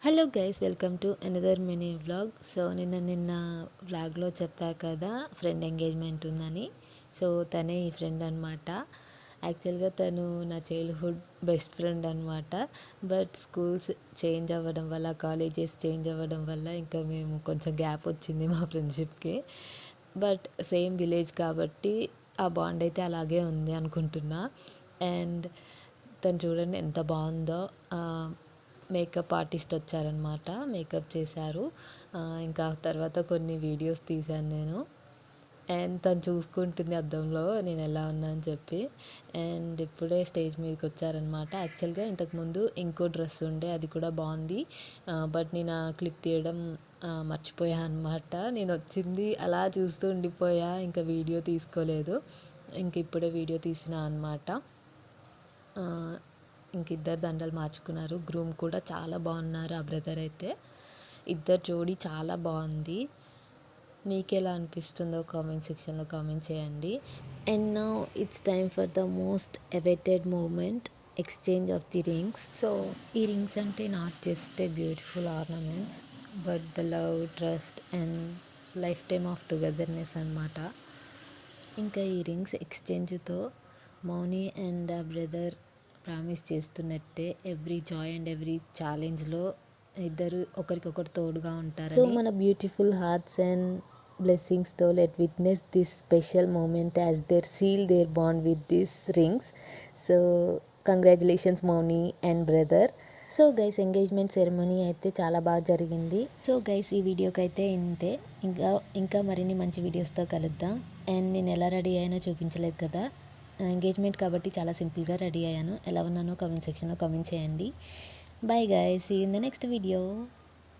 Hello guys, welcome to another mini vlog. So నిన్న వ్లాగ్లో చెప్పా కదా ఫ్రెండ్ ఎంగేజ్మెంట్ ఉందని. సో తనే ఈ ఫ్రెండ్ అనమాట. యాక్చువల్గా తను నా చైల్డ్హుడ్ బెస్ట్ ఫ్రెండ్ అనమాట. బట్ స్కూల్స్ చేంజ్ అవ్వడం వల్ల, కాలేజెస్ చేంజ్ అవ్వడం వల్ల ఇంకా మేము కొంచెం గ్యాప్ వచ్చింది మా ఫ్రెండ్షిప్కి. బట్ సేమ్ విలేజ్ కాబట్టి ఆ బాండ్ అయితే అలాగే ఉంది అనుకుంటున్నా. అండ్ తను చూడండి ఎంత బాగుందో. మేకప్ ఆర్టిస్ట్ వచ్చారనమాట, మేకప్ చేశారు. ఇంకా తర్వాత కొన్ని వీడియోస్ తీశాను నేను. అండ్ తను చూసుకుంటుంది అద్దంలో నేను ఎలా ఉన్నా అని చెప్పి. అండ్ ఇప్పుడే స్టేజ్ మీదకి వచ్చారనమాట. యాక్చువల్గా ఇంతకుముందు ఇంకో డ్రెస్ ఉండే, అది కూడా బాగుంది. బట్ నేను ఆ క్లిప్ తీయడం మర్చిపోయా అనమాట. నేను వచ్చింది అలా చూస్తూ ఉండిపోయా, ఇంకా వీడియో తీసుకోలేదు. ఇంక ఇప్పుడే వీడియో తీసిన అనమాట. ఇంక ఇద్దరు దండలు మార్చుకున్నారు. గ్రూమ్ కూడా చాలా బాగున్నారు. ఆ బ్రదర్ అయితే ఇద్దరు జోడీ చాలా బాగుంది. మీకు ఎలా అనిపిస్తుందో కామెంట్ సెక్షన్లో కామెంట్ చేయండి. And now it's time for the most awaited moment, exchange of the rings. So ఈ రింగ్స్ అంటే not just a beautiful ornaments, but the love, trust and lifetime of టుగెదర్నెస్ అనమాట. ఇంకా ఈ రింగ్స్ ఎక్స్చేంజ్తో Mouni and the brother promise చేస్తున్నట్టే every joy and every ఛాలెంజ్లో ఇద్దరు ఒకరికొకరు తోడుగా ఉంటారు. సో మన బ్యూటిఫుల్ హార్ట్స్ అండ్ బ్లెస్సింగ్స్తో let witness this special moment as their seal there bond with this rings. So congratulations Mouni and brother. So guys, engagement ceremony అయితే చాలా బాగా జరిగింది. సో గైస్, ఈ వీడియోకి అయితే ఇంతే. ఇంకా మరిన్ని మంచి వీడియోస్తో కలుద్దాం. అండ్ నేను ఎలా రెడీ అయ్యానో చూపించలేదు కదా. ఎంగేజ్మెంట్ కాబట్టి చాలా సింపుల్గా రెడీ అయ్యాను. ఎలా ఉన్నానో కామెంట్ సెక్షన్లో కామెంట్ చేయండి. Bye guys, see you in the next video.